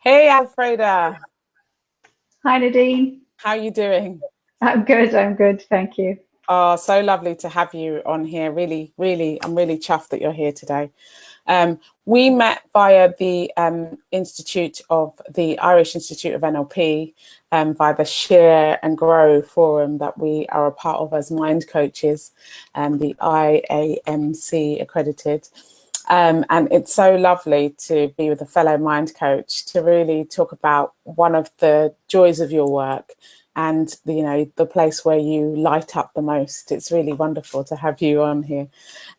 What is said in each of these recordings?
Hey, Elfreda. Hi, Nadine. How are you doing? I'm good. Thank you. Oh, so lovely to have you on here. Really, really, I'm really chuffed that you're here today. We met via the Irish Institute of NLP, via the Share and Grow forum that we are a part of as mind coaches, the IAMC accredited. And it's so lovely to be with a fellow mind coach to really talk about one of the joys of your work and the place where you light up the most. It's really wonderful to have you on here.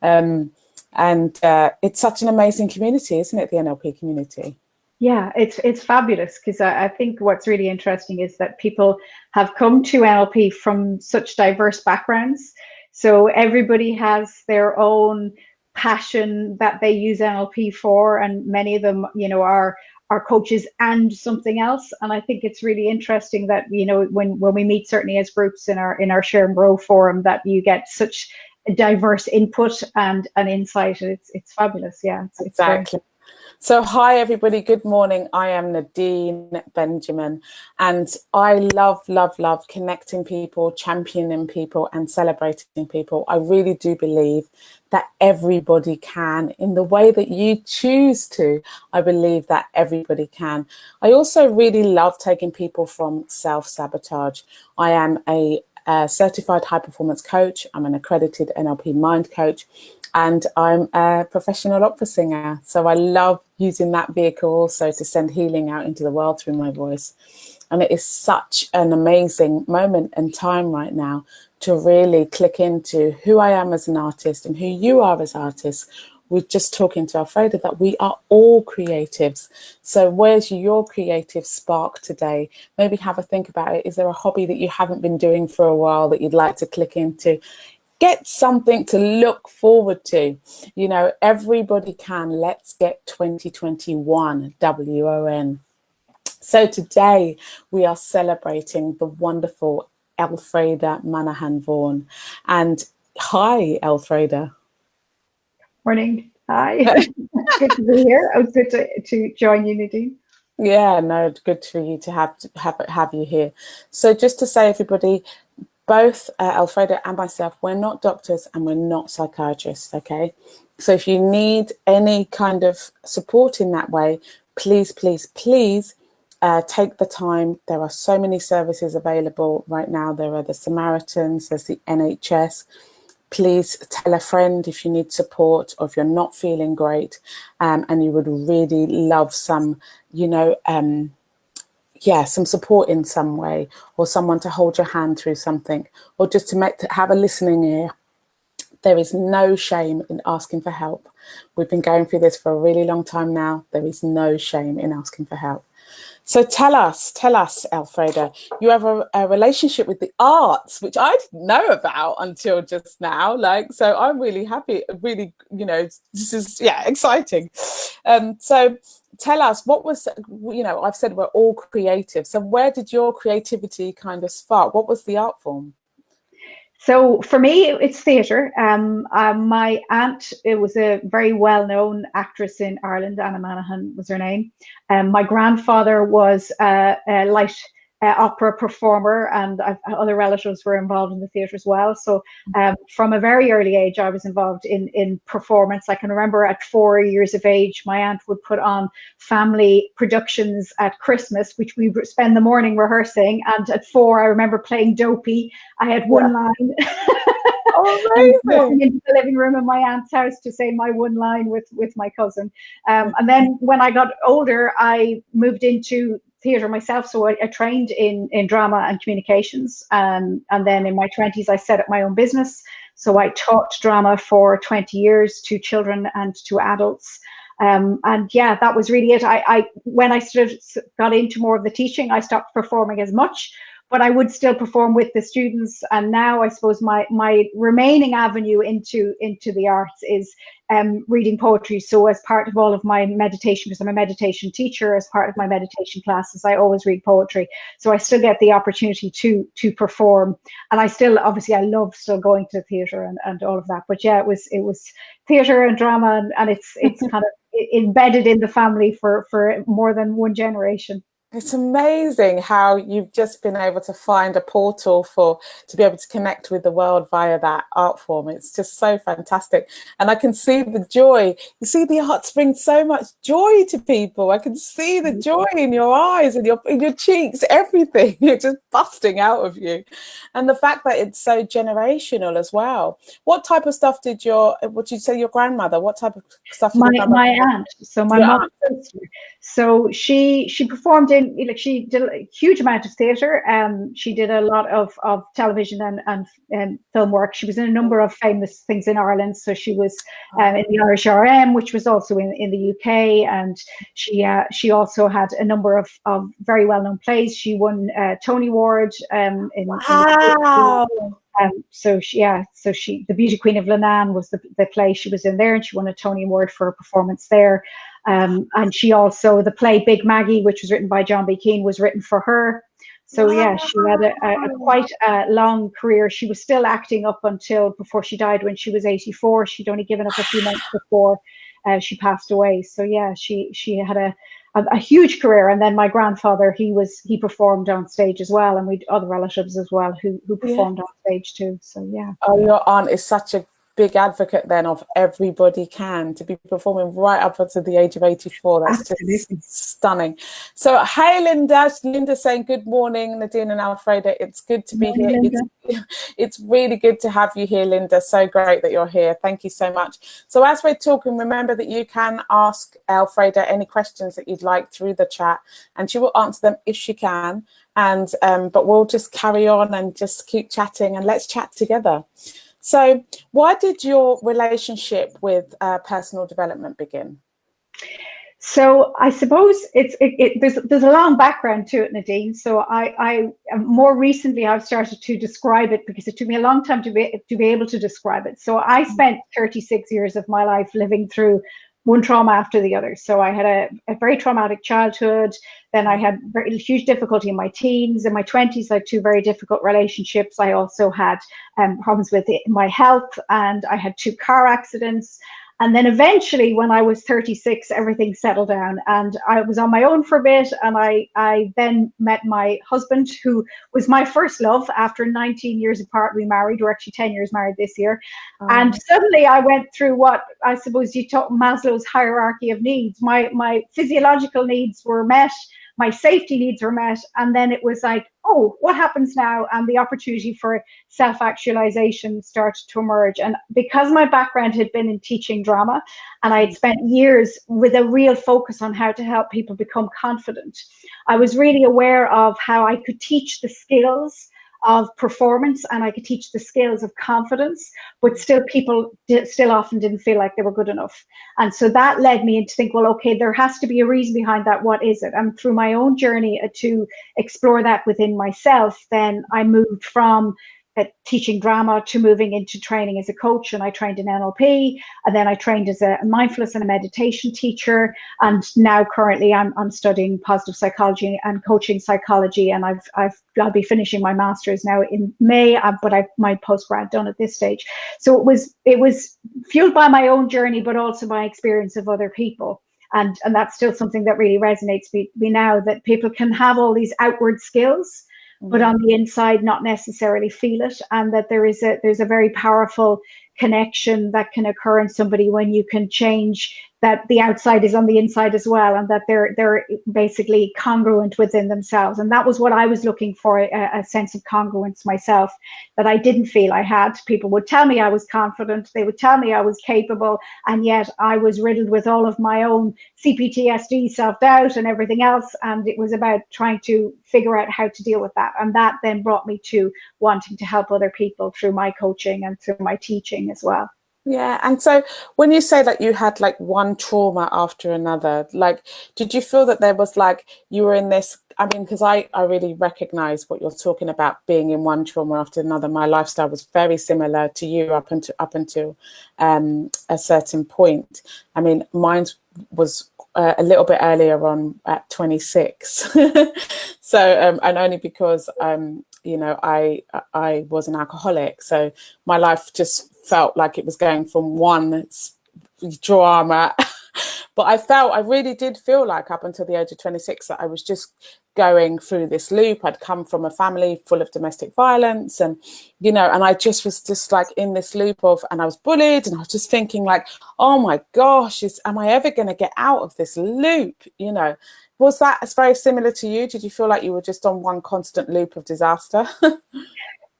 And it's such an amazing community, isn't it? The NLP community. Yeah, it's fabulous because I think what's really interesting is that people have come to NLP from such diverse backgrounds. So everybody has their own passion that they use NLP for, and many of them, are coaches and something else. And I think it's really interesting that when we meet, certainly as groups in our Share and Grow forum, that you get such diverse input and insight. It's fabulous. Yeah, it's Exactly. So, hi, everybody. Good morning. I am Nadine Benjamin, and I love connecting people, championing people, and celebrating people. I really do believe that everybody can in the way that you choose to. I believe that everybody can. I also really love taking people from self-sabotage. I am a certified high performance coach. I'm an accredited NLP mind coach. And I'm a professional opera singer. So I love using that vehicle also to send healing out into the world through my voice. And it is such an amazing moment and time right now to really click into who I am as an artist and who you are as artists. We're just talking to Elfreda that we are all creatives. So where's your creative spark today? Maybe have a think about it. Is there a hobby that you haven't been doing for a while that you'd like to click into? Get something to look forward to. Everybody can. Let's get 2021, WON. So today we are celebrating the wonderful Elfreda Manahan-Vaughan. And hi, Elfreda. Morning. Hi. Good to be here. It was good to join you, Nadine. Yeah, no, good for you to have you here. So just to say, everybody, both Elfreda and myself, we're not doctors and we're not psychiatrists, okay? So if you need any kind of support in that way, please take the time. There are so many services available right now. There are the Samaritans, there's the NHS. Please tell a friend if you need support or if you're not feeling great, and you would really love some, some support in some way, or someone to hold your hand through something, or just to have a listening ear. There is no shame in asking for help. We've been going through this for a really long time now. There is no shame in asking for help. So tell us, Elfreda, you have a relationship with the arts, which I didn't know about until just now. So I'm really happy. Really, this is exciting. So tell us, what was, I've said we're all creative. So where did your creativity kind of spark? What was the art form? So for me, it's theatre. My aunt, it was a very well-known actress in Ireland. Anna Manahan was her name. My grandfather was a light opera performer, and other relatives were involved in the theatre as well. So from a very early age, I was involved in performance. I can remember at 4 years of age, my aunt would put on family productions at Christmas, which we would spend the morning rehearsing. And at 4, I remember playing Dopey. I had one line. Oh, amazing. Walking into the living room in my aunt's house to say my one line with my cousin. And then when I got older, I moved into theatre myself. So I trained in drama and communications. And then in my 20s, I set up my own business. So I taught drama for 20 years to children and to adults. And yeah, that was really it. When I sort of got into more of the teaching, I stopped performing as much. but I would still perform with the students. And now I suppose my remaining avenue into the arts is reading poetry. So as part of all of my meditation, because I'm a meditation teacher, as part of my meditation classes, I always read poetry. So I still get the opportunity to perform. And I still, obviously, I love still going to theatre and all of that. But yeah, it was theatre and drama, and it's kind of embedded in the family for more than one generation. It's amazing how you've just been able to find a portal to be able to connect with the world via that art form. It's just so fantastic. And I can see the joy. You see, the arts bring so much joy to people. I can see the joy in your eyes and in your cheeks, everything. You're just busting out of you. And the fact that it's so generational as well. What type of stuff did your grandmother, what type of stuff did your grandmother? My aunt, so my mother's sister. So she performed in, she did a huge amount of theatre. She did a lot of television and film work. She was in a number of famous things in Ireland. So she was in the Irish RM, which was also in the UK, and she also had a number of very well known plays. She won Tony Award Wow. so The Beauty Queen of Lannan was the play she was in there, and she won a Tony Award for her performance there. And she also, the play Big Maggie, which was written by John B. Keane, was written for her. So yeah, she had a quite long career. She was still acting up until before she died when she was 84. She'd only given up a few months before she passed away. So yeah, she had a huge career. And then my grandfather, he performed on stage as well, and we other relatives as well who performed on stage too. So yeah. Oh, your aunt is such a big advocate then of everybody can to be performing right up until the age of 84. That's Absolutely. just stunning. So hey, Linda saying good morning, Nadine and Elfreda. It's good to be here. It's really good to have you here, Linda. So great that you're here. Thank you so much. So as we're talking, remember that you can ask Elfreda any questions that you'd like through the chat, and she will answer them if she can. And but we'll just carry on and just keep chatting, and let's chat together. So why did your relationship with personal development begin? So I suppose there's a long background to it, Nadine. So I more recently I've started to describe it because it took me a long time to be able to describe it. So I spent 36 years of my life living through one trauma after the other. So I had a very traumatic childhood. Then I had very huge difficulty in my teens. In my 20s, I had two very difficult relationships. I also had problems with my health, and I had two car accidents. And then eventually, when I was 36, everything settled down, and I was on my own for a bit. And I then met my husband, who was my first love. After 19 years apart, we married. We're actually 10 years married this year. And suddenly I went through what I suppose you talk Maslow's hierarchy of needs. My physiological needs were met. My safety needs were met. And then it was like, oh, what happens now? And the opportunity for self-actualization started to emerge. And because my background had been in teaching drama, and I had spent years with a real focus on how to help people become confident, I was really aware of how I could teach the skills of performance, and I could teach the skills of confidence, but still people still often didn't feel like they were good enough. And so that led me to think, well, okay, there has to be a reason behind that. What is it? And through my own journey to explore that within myself, then I moved from teaching drama to moving into training as a coach. And I trained in NLP, and then I trained as a mindfulness and a meditation teacher. And now currently I'm studying positive psychology and coaching psychology. And I'll be finishing my master's now in May, but I've my postgrad done at this stage. So it was fueled by my own journey, but also by experience of other people. And that's still something that really resonates with me now, that people can have all these outward skills, but on the inside not necessarily feel it, and that there's a very powerful connection that can occur in somebody when you can change that the outside is on the inside as well, and that they're basically congruent within themselves. And that was what I was looking for, a sense of congruence myself that I didn't feel I had. People would tell me I was confident, they would tell me I was capable, and yet I was riddled with all of my own Cptsd, self-doubt and everything else. And it was about trying to figure out how to deal with that. And that then brought me to wanting to help other people through my coaching and through my teaching as well. Yeah. And so when you say that you had like one trauma after another, like, did you feel that there was like you were in this? I mean, because I really recognize what you're talking about, being in one trauma after another. My lifestyle was very similar to you up until a certain point. I mean, mine was a little bit earlier on at 26. So and only because I was an alcoholic, so my life just felt like it was going from one drama. But I really did feel like up until the age of 26 that I was just going through this loop. I'd come from a family full of domestic violence, and I just was just like in this loop of, and I was bullied, and I was just thinking like, oh my gosh, am I ever going to get out of this loop? Was that very similar to you? Did you feel like you were just on one constant loop of disaster?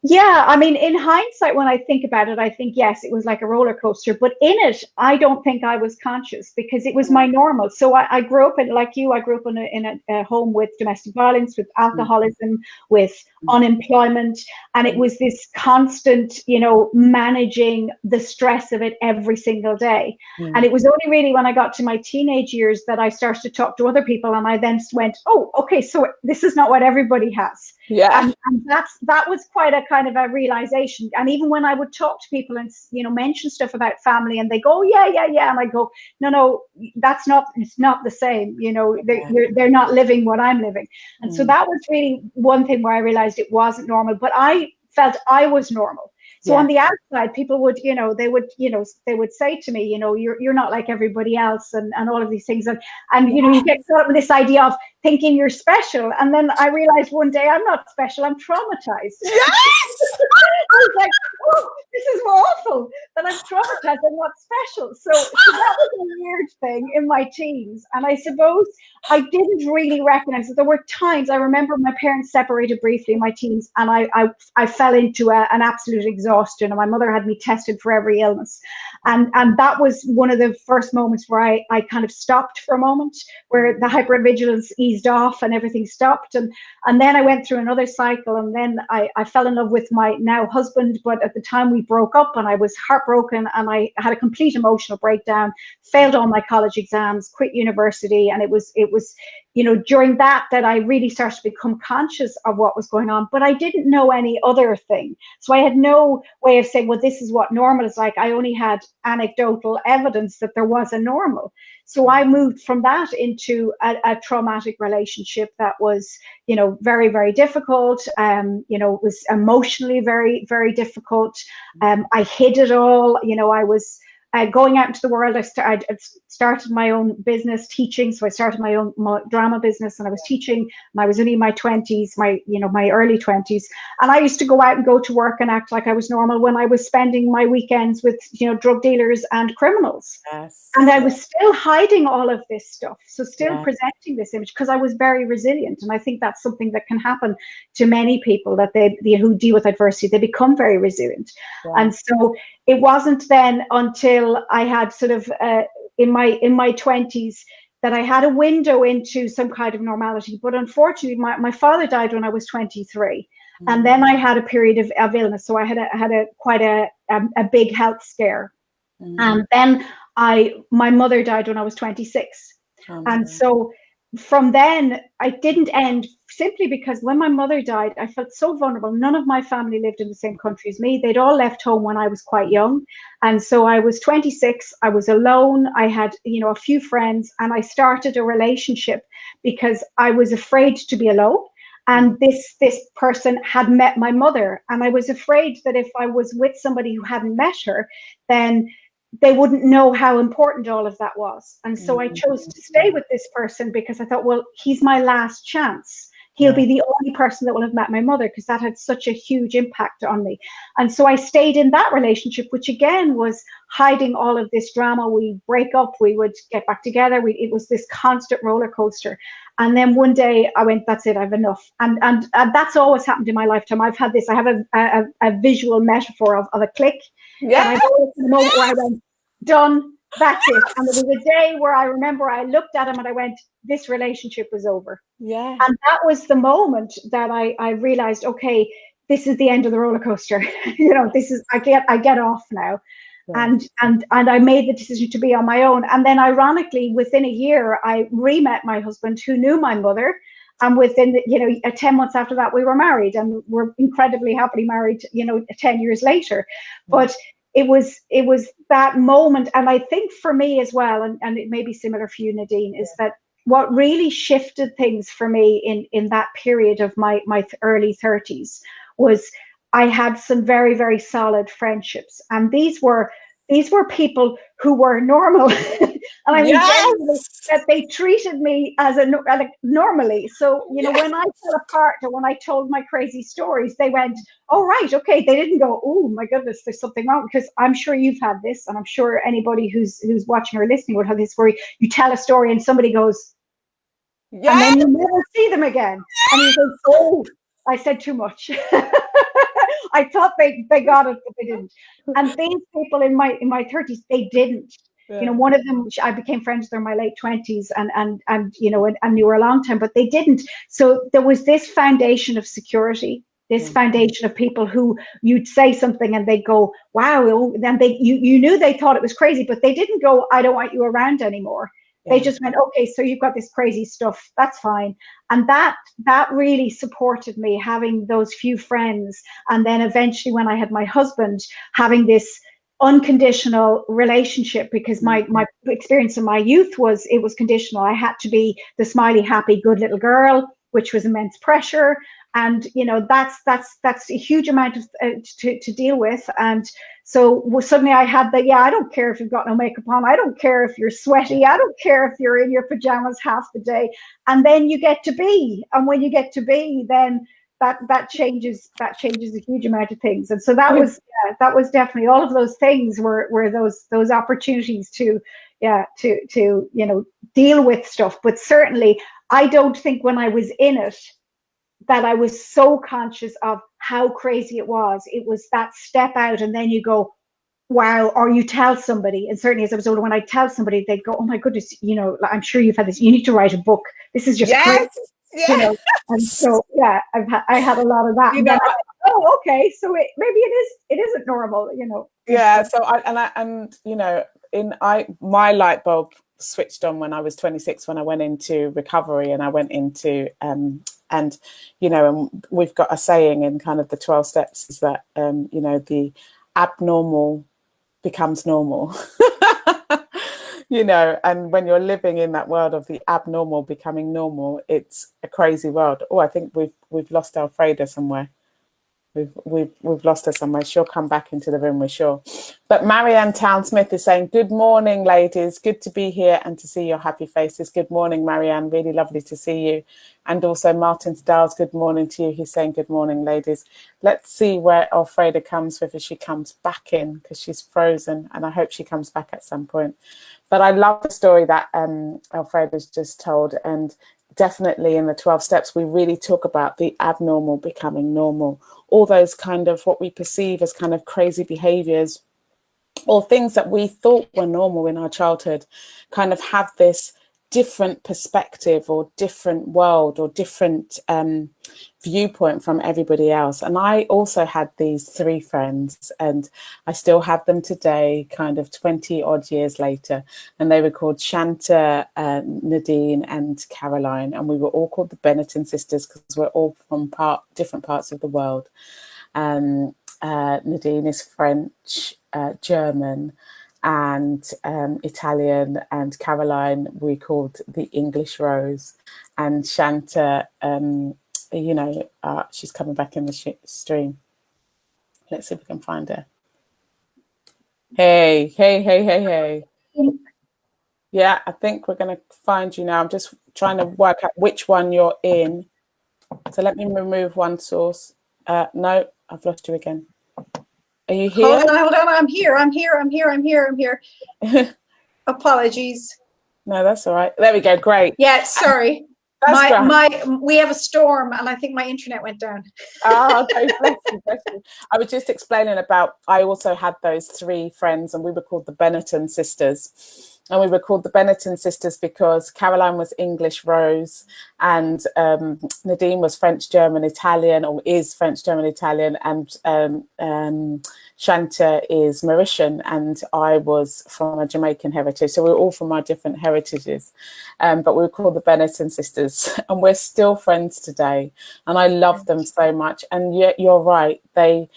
Yeah, I mean, in hindsight, when I think about it, I think, yes, it was like a roller coaster. But in it, I don't think I was conscious because it was my normal. So I grew up like you, I grew up in a home with domestic violence, with alcoholism, with unemployment. And it was this constant, managing the stress of it every single day. And it was only really when I got to my teenage years that I started to talk to other people. And I then went, oh, okay, so this is not what everybody has. Yeah. And that was quite a kind of a realization. And even when I would talk to people and mention stuff about family, and they go, oh, yeah, and I go, no, it's not the same. They're not living what I'm living. And so that was really one thing where I realized it wasn't normal, but I felt I was normal. So on the outside, people would, they would say to me, you're not like everybody else, and all of these things, and you get caught up with this idea of thinking you're special, and then I realized one day I'm not special, I'm traumatized. Yes. I was like, oh, this is awful that I'm traumatized, I'm not special. So that was a weird thing in my teens, and I suppose I didn't really recognize that there were times. I remember my parents separated briefly in my teens, and I fell into an absolute exhaustion, and my mother had me tested for every illness, and that was one of the first moments where I kind of stopped for a moment, where the hypervigilance eased off and everything stopped, and then I went through another cycle, and then I fell in love with my now husband, but at the time we broke up, and I was heartbroken, and I had a complete emotional breakdown, failed all my college exams, quit university, and it was during that I really started to become conscious of what was going on, but I didn't know any other thing. So I had no way of saying, well, this is what normal is like. I only had anecdotal evidence that there was a normal. So I moved from that into a traumatic relationship that was, very, very difficult. It was emotionally very, very difficult. I hid it all. I was going out into the world. I started my own business teaching. So I started my own drama business, and I was teaching, and I was only in my 20s, my early 20s. And I used to go out and go to work and act like I was normal when I was spending my weekends with, drug dealers and criminals. Yes. And I was still hiding all of this stuff. So still presenting this image because I was very resilient. And I think that's something that can happen to many people, that who deal with adversity, they become very resilient. Yeah. And so it wasn't then until I had sort of in my 20s that I had a window into some kind of normality. But unfortunately, my father died when I was 23. And then I had a period of illness. So I had quite a big health scare. And then my mother died when I was 26. And so from then, I didn't end simply because when my mother died, I felt so vulnerable. None of my family lived in the same country as me. They'd all left home when I was quite young. And so I was 26. I was alone. I had, a few friends, and I started a relationship because I was afraid to be alone. And this person had met my mother, and I was afraid that if I was with somebody who hadn't met her, then they wouldn't know how important all of that was. And so I chose to stay with this person because I thought, well, he's my last chance. He'll be the only person that will have met my mother, because that had such a huge impact on me. And so I stayed in that relationship, which again was hiding all of this drama. We break up, we would get back together. It was this constant roller coaster. And then one day I went, that's it, I've enough. And that's always happened in my lifetime. I've had this, I have a visual metaphor of a click. Yeah. And I've always had a moment where I went, done, that's it. And there was a day where I remember I looked at him and I went, this relationship was over. Yeah. And that was the moment that I realized, okay, this is the end of the roller coaster. This is, I get off now. And I made the decision to be on my own. And then ironically, within a year, I re-met my husband who knew my mother. And within, 10 months after that, we were married, and we're incredibly happily married, 10 years later. But it was that moment. And I think for me as well, and it may be similar for you, Nadine, is that what really shifted things for me in that period of my early 30s was I had some very, very solid friendships. And these were people who were normal. And I mean, genuinely, that they treated me as normally. So, when I fell apart or when I told my crazy stories, they went, oh, right, okay. They didn't go, oh my goodness, there's something wrong. Because I'm sure you've had this, and I'm sure anybody who's watching or listening would have this, where you tell a story and somebody goes, and then you never see them again. And you go, oh, I said too much. I thought they got it, but they didn't. And these people in my 30s, they didn't. One of them, I became friends with her in my late 20s, and knew her a long time, but they didn't. So there was this foundation of security, this foundation of people who you'd say something and they'd go, wow. Then you knew they thought it was crazy, but they didn't go, I don't want you around anymore. They just went, okay, so you've got this crazy stuff. That's fine. And that really supported me, having those few friends. And then eventually when I had my husband, having this unconditional relationship, because my experience in my youth was conditional. I had to be the smiley, happy, good little girl, which was immense pressure. And, that's a huge amount of to deal with. And so suddenly I had that, I don't care if you've got no makeup on. I don't care if you're sweaty. I don't care if you're in your pajamas half the day. And then you get to be. And when you get to be, then that changes a huge amount of things. And so that was definitely, all of those things were those opportunities to deal with stuff. But certainly I don't think when I was in it that I was so conscious of how crazy it was. It was that step out, and then you go, wow, or you tell somebody. And certainly as I was older, when I tell somebody, they'd go, oh my goodness, I'm sure you've had this, you need to write a book. This is just crazy. And so I had a lot of that. And then I went, oh, okay, so maybe it isn't normal, So my light bulb switched on when I was 26, when I went into recovery, and I went into and we've got a saying in kind of the 12 steps is that the abnormal becomes normal. And when you're living in that world of the abnormal becoming normal, it's a crazy world. Oh, I think we've lost Elfreda somewhere. We've lost her somewhere. She'll come back into the room, we're sure. But Marianne Town-Smith is saying, good morning, ladies. Good to be here and to see your happy faces. Good morning, Marianne. Really lovely to see you. And also Martin Stiles, good morning to you. He's saying, good morning, ladies. Let's see where Elfreda comes, whether she comes back in, because she's frozen. And I hope she comes back at some point. But I love the story that Elfreda's just told. And definitely in the 12 steps, we really talk about the abnormal becoming normal. All those kind of what we perceive as kind of crazy behaviors or things that we thought were normal in our childhood kind of have this different perspective or different world or different viewpoint from everybody else. And I also had these three friends, and I still have them today, kind of 20 odd years later. And they were called Shanta, Nadine and Caroline. And we were all called the Benetton sisters because we're all from different parts of the world. Nadine is French, German, and Italian, and Caroline we called the English Rose, and Shanta, she's coming back in the stream. Let's see if we can find her. Hey. Yeah, I think we're going to find you now. I'm just trying to work out which one you're in. So let me remove one source. No, I've lost you again. Are you here? Hold on. I'm here. Apologies. No, that's all right. There we go. Great. Yeah, sorry. We have a storm, and I think my internet went down. Okay, bless you. I was just explaining about, I also had those three friends, and we were called the Benetton sisters. And we were called the Benetton sisters because Caroline was English Rose, and Nadine was French, German, Italian, or is French, German, Italian, and Shanta is Mauritian, and I was from a Jamaican heritage. So we're all from our different heritages, but we were called the Benetton sisters, and we're still friends today. And I love them so much. And yet you're right, they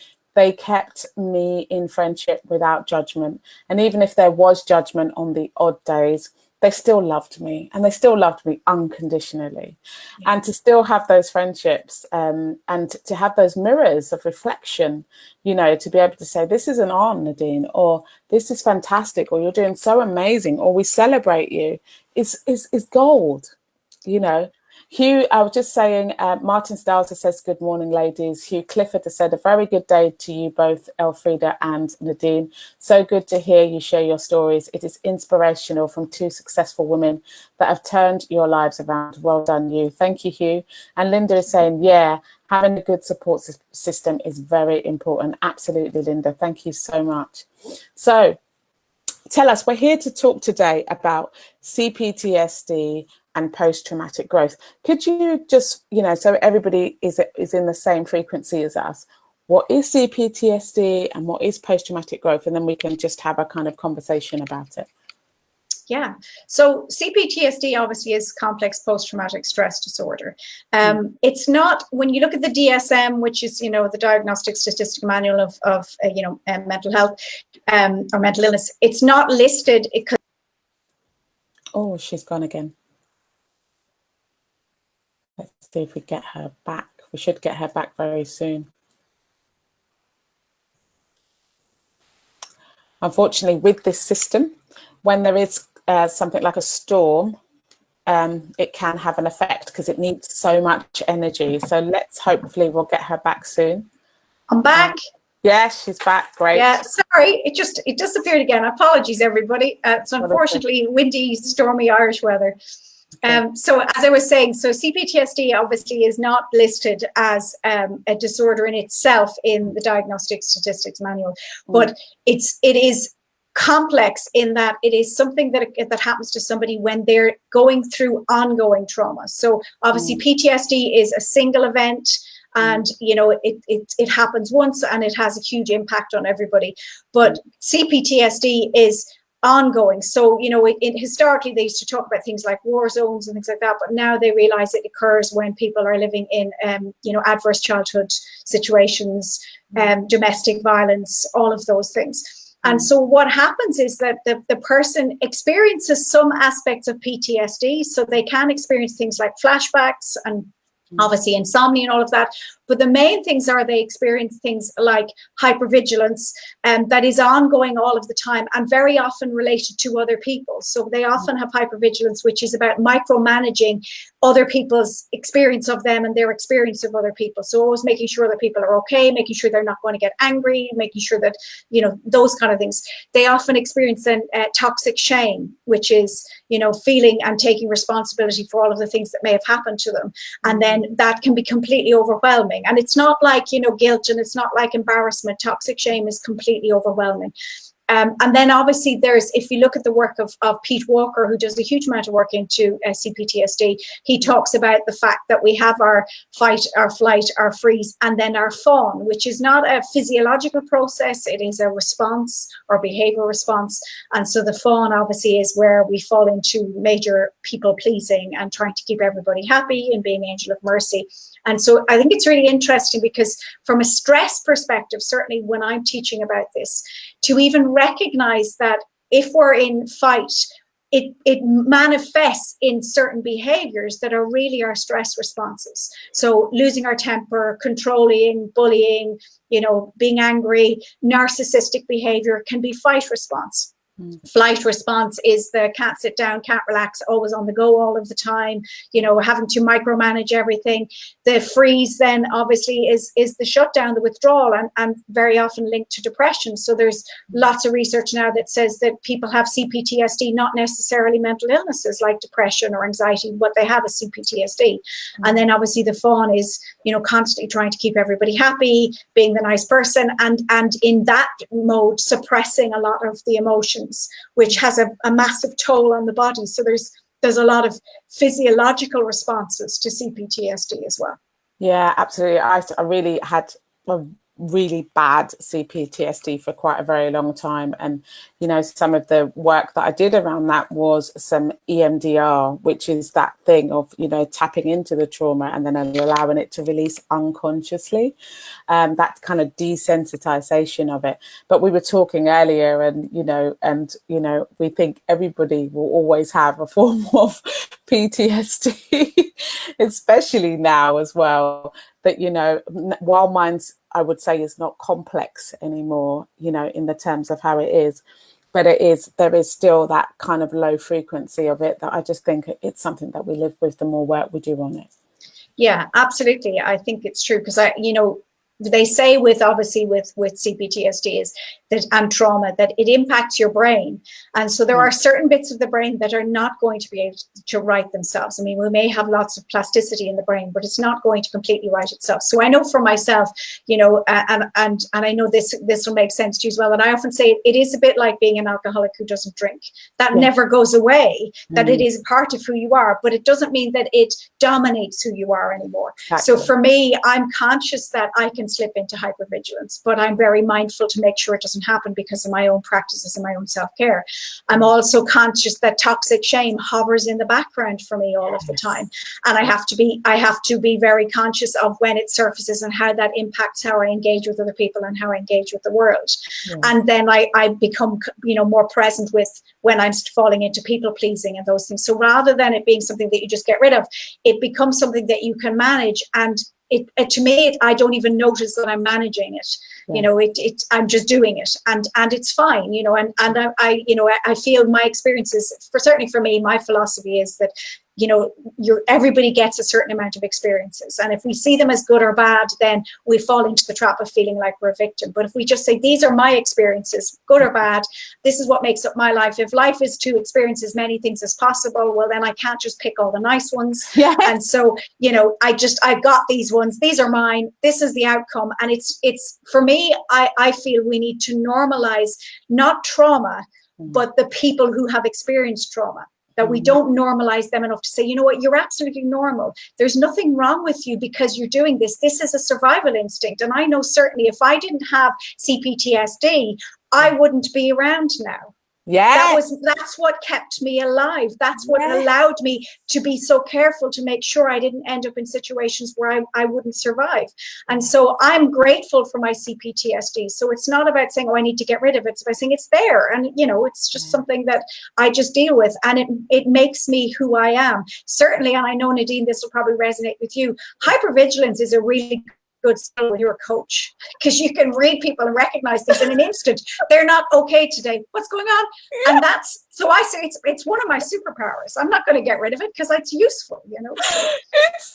kept me in friendship without judgment. And even if there was judgment on the odd days, they still loved me, and they still loved me unconditionally. Yeah. And to still have those friendships, and to have those mirrors of reflection, you know, to be able to say, this isn't on, Nadine, or this is fantastic, or you're doing so amazing, or we celebrate you, is gold, you know. Hugh, I was just saying, Martin Stelzer says, good morning, ladies. Hugh Clifford has said, a very good day to you both, Elfreda and Nadine. So good to hear you share your stories. It is inspirational from two successful women that have turned your lives around. Well done, you. Thank you, Hugh. And Linda is saying, yeah, having a good support system is very important. Absolutely, Linda. Thank you so much. So tell us, we're here to talk today about CPTSD and post-traumatic growth. Could you just, you know, so everybody is in the same frequency as us, what is CPTSD and what is post-traumatic growth? And then we can just have a kind of conversation about it. Yeah, so CPTSD obviously is complex post-traumatic stress disorder. It's not, when you look at the DSM, which is, you know, the Diagnostic Statistical Manual of mental health or mental illness, it's not listed. Oh, she's gone again. Let's see if we get her back. We should get her back very soon. Unfortunately, with this system, when there is something like a storm, it can have an effect because it needs so much energy. So let's hopefully we'll get her back soon. I'm back. Yes, she's back. Great. Yeah, sorry, it disappeared again. Apologies, everybody. It's unfortunately windy, stormy Irish weather. So as I was saying, so CPTSD obviously is not listed as a disorder in itself in the Diagnostic Statistics Manual, but it is complex in that it is something that happens to somebody when they're going through ongoing trauma. So obviously PTSD is a single event, and you know it happens once and it has a huge impact on everybody. But CPTSD is ongoing. So, you know, historically they used to talk about things like war zones and things like that, but now they realize it occurs when people are living in, you know, adverse childhood situations, domestic violence, all of those things. And so what happens is that the person experiences some aspects of PTSD. So they can experience things like flashbacks and obviously insomnia and all of that. But the main things are they experience things like hypervigilance, that is ongoing all of the time and very often related to other people. So they often have hypervigilance, which is about micromanaging other people's experience of them and their experience of other people. So always making sure that people are okay, making sure they're not going to get angry, making sure that, you know, those kind of things. They often experience then toxic shame, which is, you know, feeling and taking responsibility for all of the things that may have happened to them. And then that can be completely overwhelming. And it's not like, you know, guilt, and it's not like embarrassment. Toxic shame is completely overwhelming. And then obviously there's, if you look at the work of Pete Walker, who does a huge amount of work into CPTSD, he talks about the fact that we have our fight, our flight, our freeze, and then our fawn, which is not a physiological process. It is a response or behavioral response. And so the fawn obviously is where we fall into major people pleasing and trying to keep everybody happy and being angel of mercy. And so I think it's really interesting because from a stress perspective, certainly when I'm teaching about this, to even recognize that if we're in fight, it manifests in certain behaviors that are really our stress responses. So losing our temper, controlling, bullying, you know, being angry, narcissistic behavior can be fight response. Flight response is the can't sit down, can't relax, always on the go all of the time, you know, having to micromanage everything. The freeze then obviously is the shutdown, the withdrawal, and very often linked to depression. So there's lots of research now that says that people have CPTSD, not necessarily mental illnesses like depression or anxiety. What they have is CPTSD. And then obviously the fawn is, you know, constantly trying to keep everybody happy, being the nice person, and in that mode suppressing a lot of the emotions emotions, which has a massive toll on the body. So there's a lot of physiological responses to CPTSD as well. Yeah, absolutely. I really had a really bad CPTSD for quite a very long time. And, you know, some of the work that I did around that was some EMDR, which is that thing of, you know, tapping into the trauma and then allowing it to release unconsciously, that kind of desensitization of it. But we were talking earlier and, you know, we think everybody will always have a form of PTSD, especially now as well, that, you know, while mine's, I would say, is not complex anymore, you know, in the terms of how it is, but there is still that kind of low frequency of it that I just think it's something that we live with the more work we do on it. Yeah, absolutely. I think it's true because they say with CPTSD is that, and trauma, that it impacts your brain. And so there are certain bits of the brain that are not going to be able to right themselves. I mean, we may have lots of plasticity in the brain, but it's not going to completely right itself. So I know for myself, you know, and I know this will make sense to you as well. And I often say it is a bit like being an alcoholic who doesn't drink. That never goes away, that it is part of who you are, but it doesn't mean that it dominates who you are anymore. Exactly. So for me, I'm conscious that I can slip into hypervigilance, but I'm very mindful to make sure it doesn't happen because of my own practices and my own self-care. I'm also conscious that toxic shame hovers in the background for me all of the time, and I have to be very conscious of when it surfaces and how that impacts how I engage with other people and how I engage with the world. And then I become, you know, more present with when I'm falling into people pleasing and those things. So rather than it being something that you just get rid of, it becomes something that you can manage. And to me, I don't even notice that I'm managing it. You know, I'm just doing it, and it's fine. You know, and I feel my experiences, certainly for me, my philosophy is that, you know, everybody gets a certain amount of experiences, and if we see them as good or bad, then we fall into the trap of feeling like we're a victim. But if we just say, these are my experiences, good or bad, this is what makes up my life. If life is to experience as many things as possible, well, then I can't just pick all the nice ones. And so, you know, I've got these ones, these are mine, this is the outcome. And it's for me, I feel we need to normalize not trauma, but the people who have experienced trauma. That we don't normalize them enough to say, you know what, you're absolutely normal. There's nothing wrong with you because you're doing this. This is a survival instinct. And I know certainly if I didn't have CPTSD, I wouldn't be around now. That's what kept me alive. That's what allowed me to be so careful to make sure I didn't end up in situations where I wouldn't survive. And so I'm grateful for my CPTSD. So it's not about saying, oh, I need to get rid of it. It's about saying it's there. And, you know, it's just something that I just deal with. And it makes me who I am. Certainly, and I know, Nadine, this will probably resonate with you. Hypervigilance is a really good skill when you're a coach, because you can read people and recognize things in an instant. They're not okay today. What's going on? And so I say it's one of my superpowers. I'm not going to get rid of it because it's useful, you know. It's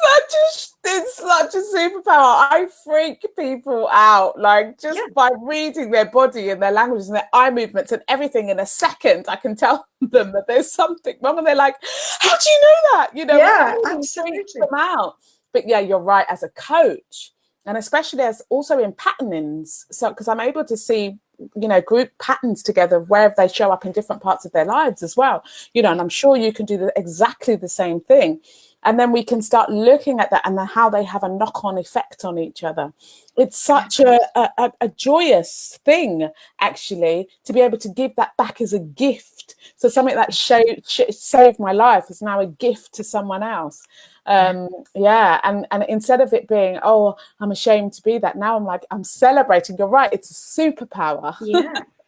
such a superpower. I freak people out, like just by reading their body and their languages and their eye movements and everything in a second. I can tell them that there's something wrong, and they're like, "How do you know that?" You know, absolutely. Them out. But yeah, you're right. As a coach. And especially as also in patternings, so because I'm able to see, you know, group patterns together where they show up in different parts of their lives as well, you know, and I'm sure you can do exactly the same thing. And then we can start looking at that and then how they have a knock-on effect on each other. It's such a joyous thing, actually, to be able to give that back as a gift. So something that saved my life is now a gift to someone else. And instead of it being, oh, I'm ashamed to be that, now I'm like, I'm celebrating. You're right, it's a superpower.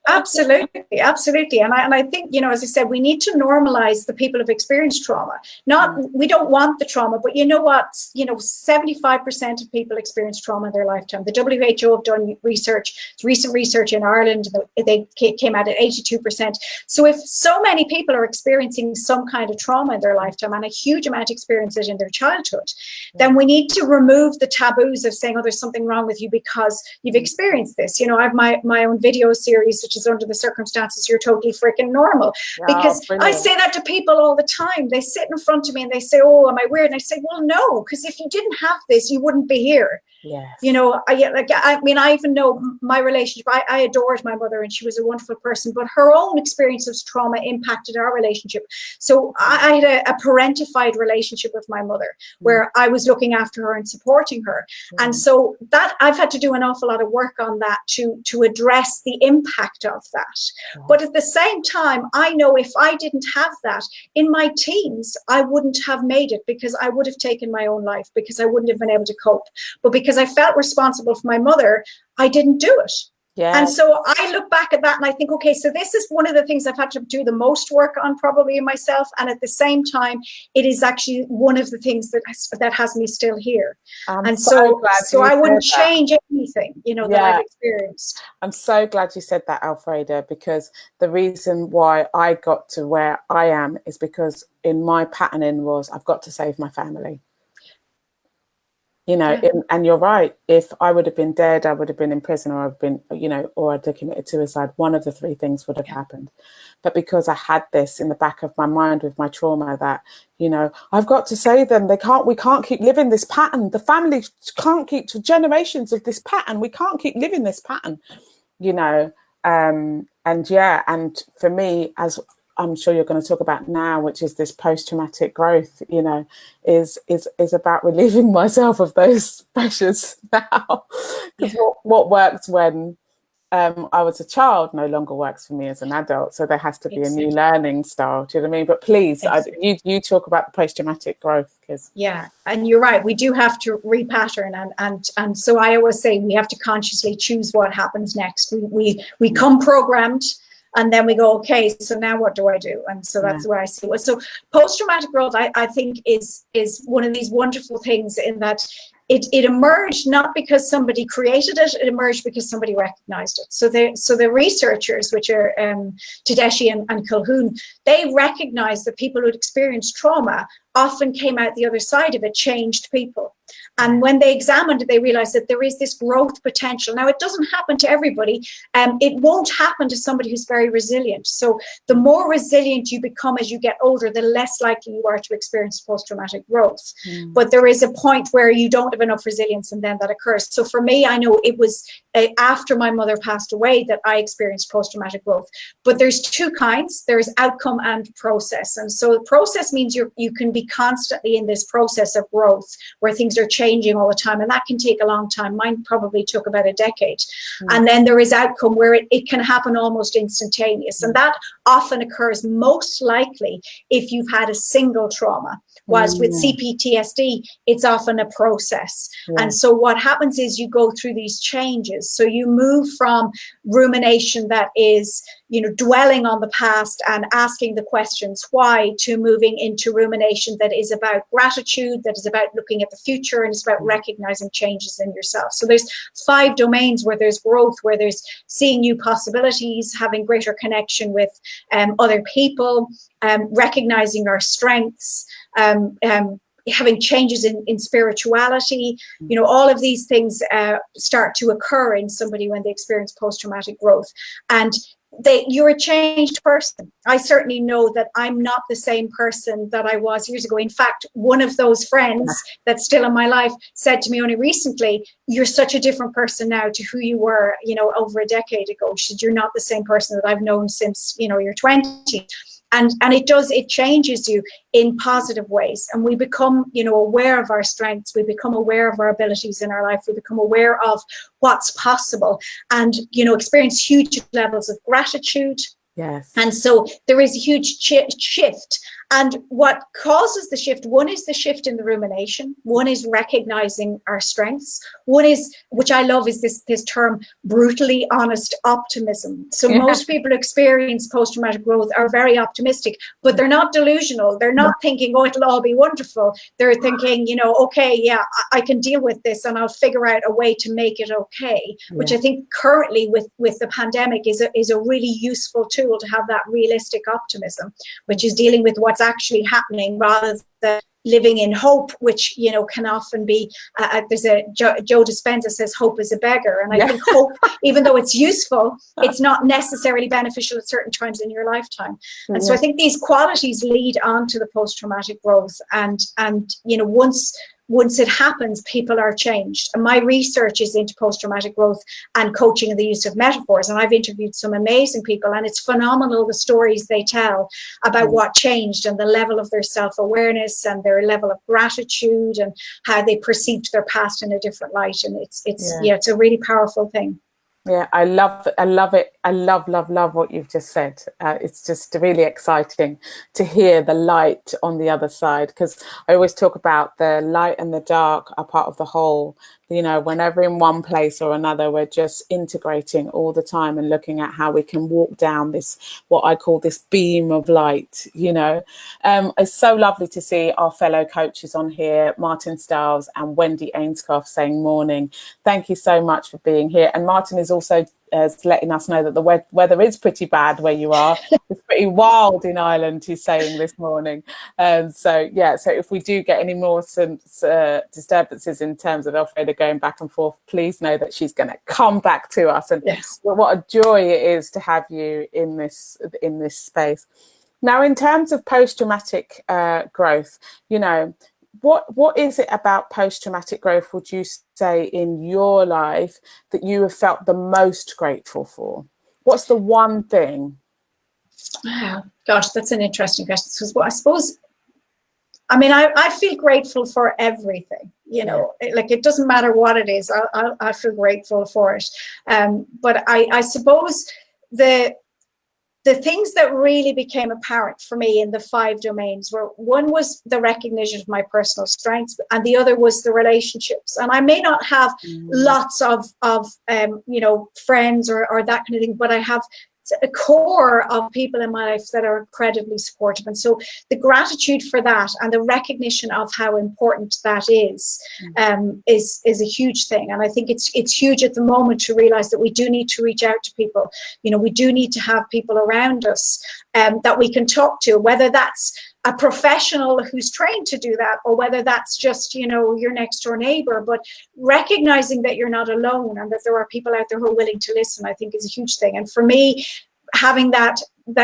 Absolutely. And I think, you know, as I said, we need to normalize the people who've experienced trauma. We don't want the trauma, but you know what, you know, 75% of people experience trauma in their lifetime. The WHO have done recent research in Ireland, they came out at 82%. So if so many people are experiencing some kind of trauma in their lifetime, and a huge amount experience it in their childhood, then we need to remove the taboos of saying, oh, there's something wrong with you because you've experienced this. You know, I have my own video series, which is Under the Circumstances, You're Totally Freaking Normal. Because I say that to people all the time. They sit in front of me and they say, oh, am I weird? And I say, well, no, because if you didn't have this, you wouldn't be here. Yes. You know, I mean, I even know my relationship. I adored my mother, and she was a wonderful person. But her own experience of trauma impacted our relationship. So I had a parentified relationship with my mother, where I was looking after her and supporting her. And so that I've had to do an awful lot of work on that to address the impact of that. But at the same time, I know if I didn't have that in my teens, I wouldn't have made it, because I would have taken my own life, because I wouldn't have been able to cope. But because I felt responsible for my mother, I didn't do it. Yeah. And so I look back at that and I think, okay, so this is one of the things I've had to do the most work on probably in myself. And at the same time, it is actually one of the things that has me still here. And so I wouldn't change anything, you know, that I've experienced. I'm so glad you said that, Elfreda, because the reason why I got to where I am is because in my patterning was, I've got to save my family. You know, and you're right. If I would have been dead, I would have been in prison, or I've been, you know, or I'd have committed suicide. One of the three things would have happened. But because I had this in the back of my mind with my trauma, that, you know, I've got to save them. We can't keep living this pattern. The family can't keep generations of this pattern. We can't keep living this pattern, you know. And for me, as I'm sure you're going to talk about now, which is this post-traumatic growth, you know, is about relieving myself of those pressures now. Because what worked when I was a child no longer works for me as an adult. So there has to be a new learning style. Do you know what I mean? But please, you talk about the post-traumatic growth. And you're right. We do have to repattern. And so I always say we have to consciously choose what happens next. We come programmed. And then we go, okay, so now what do I do? And so that's where I see it. So post-traumatic growth, I think, is one of these wonderful things in that it emerged not because somebody created it, it emerged because somebody recognized it. So the researchers, which are Tedeschi and Colquhoun, they recognized that people who had experienced trauma often came out the other side of it, changed people. And when they examined it, they realized that there is this growth potential. Now, it doesn't happen to everybody. It won't happen to somebody who's very resilient. So the more resilient you become as you get older, the less likely you are to experience post-traumatic growth. But there is a point where you don't have enough resilience, and then that occurs. So for me, I know it was after my mother passed away that I experienced post-traumatic growth. But there's two kinds. There's outcome and process. And so the process means you can be constantly in this process of growth where things are changing all the time, and that can take a long time. Mine probably took about a decade. And then there is outcome where it can happen almost instantaneous, and that often occurs most likely if you've had a single trauma. Whilst with Cptsd, it's often a process. And so what happens is you go through these changes. So you move from rumination that is, you know, dwelling on the past and asking the questions why, to moving into rumination that is about gratitude, that is about looking at the future, and it's about recognizing changes in yourself. So there's 5 domains where there's growth, where there's seeing new possibilities, having greater connection with other people, recognizing our strengths, having changes in spirituality. You know, all of these things start to occur in somebody when they experience post-traumatic growth. And you're a changed person. I certainly know that I'm not the same person that I was years ago. In fact, one of those friends that's still in my life said to me only recently, "You're such a different person now to who you were, you know, over a decade ago." She said, "You're not the same person that I've known since, you know, your 20s." And it changes you in positive ways. And we become, you know, aware of our strengths. We become aware of our abilities in our life. We become aware of what's possible, and, you know, experience huge levels of gratitude. Yes. And so there is a huge shift. And what causes the shift, one is the shift in the rumination. One is recognizing our strengths. One is, which I love, is this term, brutally honest optimism. So most people who experience post-traumatic growth are very optimistic, but they're not delusional. They're not thinking, oh, it'll all be wonderful. They're thinking, you know, okay, yeah, I can deal with this, and I'll figure out a way to make it okay, which I think currently with the pandemic is a really useful tool to have that realistic optimism, which is dealing with what's actually happening rather than living in hope, which, you know, can often be there's a Joe Dispenza says hope is a beggar, and I think hope, even though it's useful, it's not necessarily beneficial at certain times in your lifetime. And so I think these qualities lead on to the post-traumatic growth, and you know, once once it happens, people are changed. And my research is into post-traumatic growth and coaching and the use of metaphors. And I've interviewed some amazing people, and it's phenomenal the stories they tell about what changed and the level of their self-awareness and their level of gratitude and how they perceived their past in a different light. And it's a really powerful thing. Yeah, I love it. I love what you've just said. It's just really exciting to hear the light on the other side, because I always talk about the light and the dark are part of the whole. You know, whenever in one place or another, we're just integrating all the time and looking at how we can walk down this, what I call this beam of light, you know. It's so lovely to see our fellow coaches on here, Martin Stiles and Wendy Ainscough, saying morning. Thank you so much for being here. And Martin is also letting us know that the weather is pretty bad where you are. It's pretty wild in Ireland, he's saying this morning. So if we do get any more disturbances in terms of Elfreda going back and forth, please know that she's going to come back to us. And what a joy it is to have you in this space. Now, in terms of post-traumatic growth, you know, what is it about post-traumatic growth, would you say, in your life that you have felt the most grateful for? What's the one thing? Oh, gosh, that's an interesting question. Because I suppose, I mean, I feel grateful for everything, you know, like it doesn't matter what it is. I feel grateful for it. But I suppose the things that really became apparent for me in the 5 domains were, one was the recognition of my personal strengths, and the other was the relationships. And I may not have lots of you know, friends or that kind of thing, but I have a core of people in my life that are incredibly supportive. And so the gratitude for that and the recognition of how important that is a huge thing. And I think it's huge at the moment to realize that we do need to reach out to people. You know, we do need to have people around us that we can talk to, whether that's a professional who's trained to do that, or whether that's just, you know, your next door neighbor. But recognizing that you're not alone and that there are people out there who are willing to listen, I think is a huge thing. And for me, having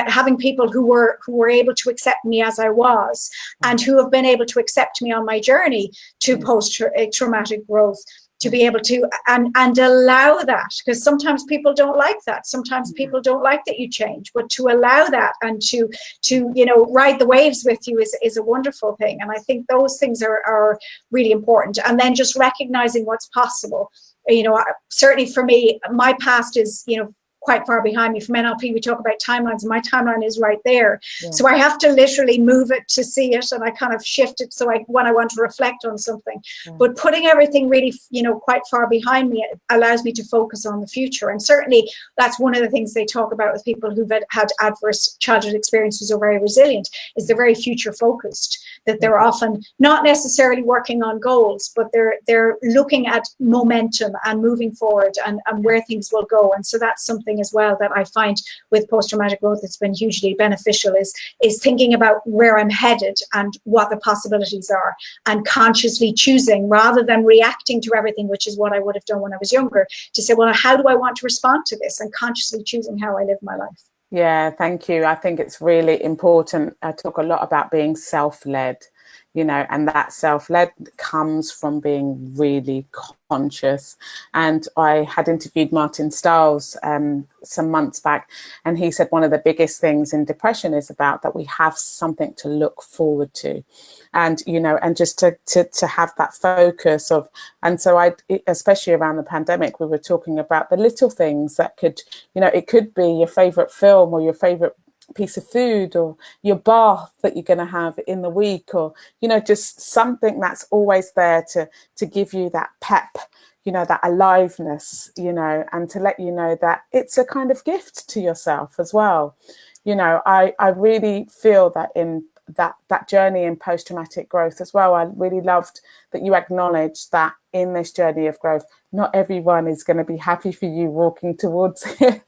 having people who were able to accept me as I was, and who have been able to accept me on my journey to post-traumatic growth, to be able to and allow that, because sometimes people don't like that. Sometimes people don't like that you change, but to allow that and to you know, ride the waves with you is a wonderful thing. And I think those things are really important. And then just recognizing what's possible. You know, certainly for me, my past is, you know, quite far behind me. From NLP, we talk about timelines, and my timeline is right there. So I have to literally move it to see it, and I kind of shift it so when I want to reflect on something. But putting everything really, you know, quite far behind me, it allows me to focus on the future. And certainly that's one of the things they talk about with people who've had adverse childhood experiences or very resilient, is they're very future focused, that they're often not necessarily working on goals, but they're looking at momentum and moving forward and where things will go. And so that's something as well that I find with post-traumatic growth that's been hugely beneficial, is thinking about where I'm headed and what the possibilities are, and consciously choosing, rather than reacting to everything, which is what I would have done when I was younger, to say, well, how do I want to respond to this, and consciously choosing how I live my life. Yeah, thank you. I think it's really important. I talk a lot about being self-led, you know, and that self-led comes from being really conscious. And I had interviewed Martin Stiles some months back, and he said one of the biggest things in depression is about that we have something to look forward to. And, you know, and just to have that focus of, and so especially around the pandemic, we were talking about the little things that could, you know, it could be your favorite film or your favorite piece of food or your bath that you're going to have in the week, or, you know, just something that's always there to give you that pep, you know, that aliveness, you know, and to let you know that it's a kind of gift to yourself as well. You know, I really feel that in that journey in post-traumatic growth as well, I really loved that you acknowledged that in this journey of growth, not everyone is going to be happy for you walking towards it.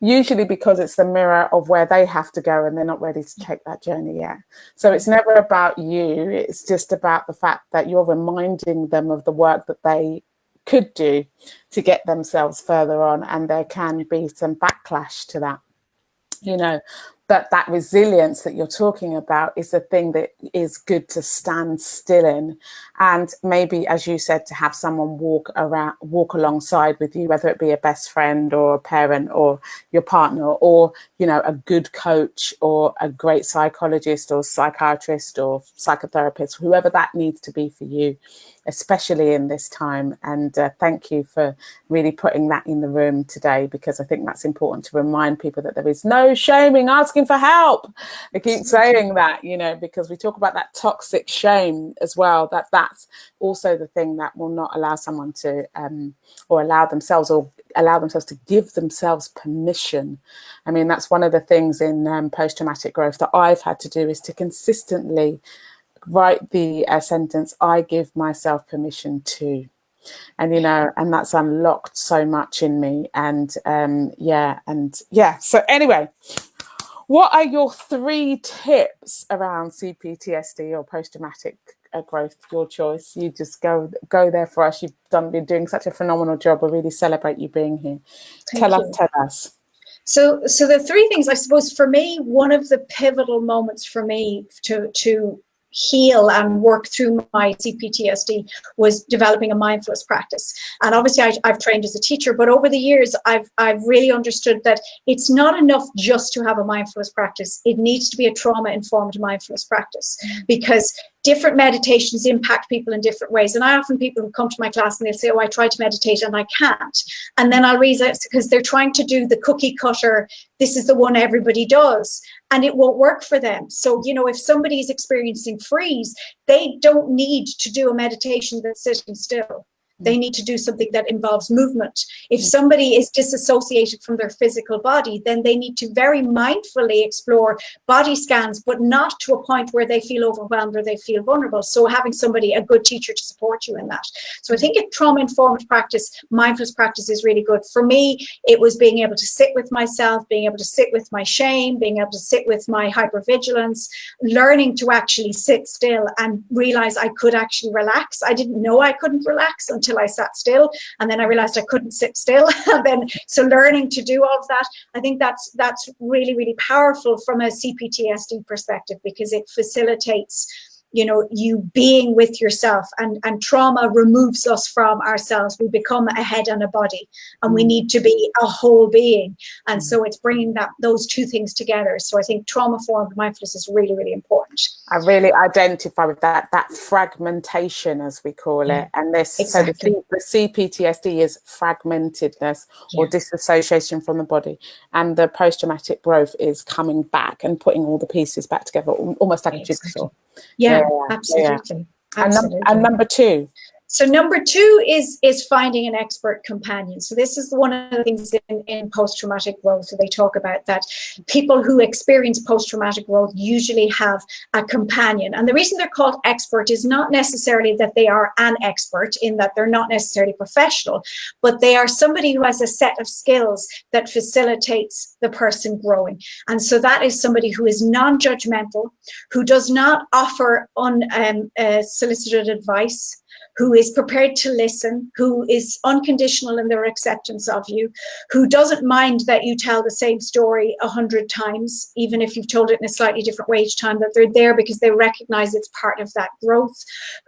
Usually because it's the mirror of where they have to go and they're not ready to take that journey yet. So it's never about you. It's just about the fact that you're reminding them of the work that they could do to get themselves further on. And there can be some backlash to that, you know. But that resilience that you're talking about is the thing that is good to stand still in And maybe, as you said, to have someone walk alongside with you, whether it be a best friend or a parent or your partner, or, you know, a good coach or a great psychologist or psychiatrist or psychotherapist, whoever that needs to be for you, especially in this time. And thank you for really putting that in the room today, because I think that's important to remind people that there is no shame in asking for help. I keep saying that, you know, because we talk about that toxic shame as well, that's also the thing that will not allow someone to allow themselves to give themselves permission. I mean, that's one of the things in post-traumatic growth that I've had to do, is to consistently write the sentence, I give myself permission to. And, you know, and that's unlocked so much in me. And so anyway, what are your 3 tips around CPTSD or post-traumatic growth? Your choice. You just go there for us. You've been doing such a phenomenal job. We really celebrate you being here. Tell us. So the 3 things, I suppose, for me, one of the pivotal moments for me to heal and work through my CPTSD was developing a mindfulness practice. And obviously I've trained as a teacher, but over the years I've really understood that it's not enough just to have a mindfulness practice. It needs to be a trauma-informed mindfulness practice, because different meditations impact people in different ways. And I often, people who come to my class and they'll say, oh, I tried to meditate and I can't. And then I'll realize it's because they're trying to do the cookie cutter, this is the one everybody does, and it won't work for them. So, you know, if somebody is experiencing freeze, they don't need to do a meditation that's sitting still. They need to do something that involves movement. If somebody is disassociated from their physical body, then they need to very mindfully explore body scans, but not to a point where they feel overwhelmed or they feel vulnerable. So having somebody, a good teacher, to support you in that. So I think a trauma-informed practice, mindfulness practice, is really good. For me, it was being able to sit with myself, being able to sit with my shame, being able to sit with my hypervigilance, learning to actually sit still and realize I could actually relax. I didn't know I couldn't relax until I sat still, and then I realized I couldn't sit still. And then, so learning to do all of that, I think that's really, really powerful from a CPTSD perspective, because it facilitates, you know, you being with yourself, and trauma removes us from ourselves. We become a head and a body, and we need to be a whole being. And so it's bringing those 2 things together. So I think trauma-informed mindfulness is really, really important. I really identify with that fragmentation, as we call it. And this, exactly. So the CPTSD is fragmentedness or disassociation from the body. And the post-traumatic growth is coming back and putting all the pieces back together, almost like a jigsaw. Yeah, absolutely. And number 2. So number 2 is finding an expert companion. So this is one of the things in post-traumatic growth. So they talk about that people who experience post-traumatic growth usually have a companion. And the reason they're called expert is not necessarily that they are an expert, in that they're not necessarily professional, but they are somebody who has a set of skills that facilitates the person growing. And so that is somebody who is non-judgmental, who does not offer unsolicited advice, who is prepared to listen, who is unconditional in their acceptance of you, who doesn't mind that you tell the same story 100 times, even if you've told it in a slightly different way each time, that they're there because they recognize it's part of that growth,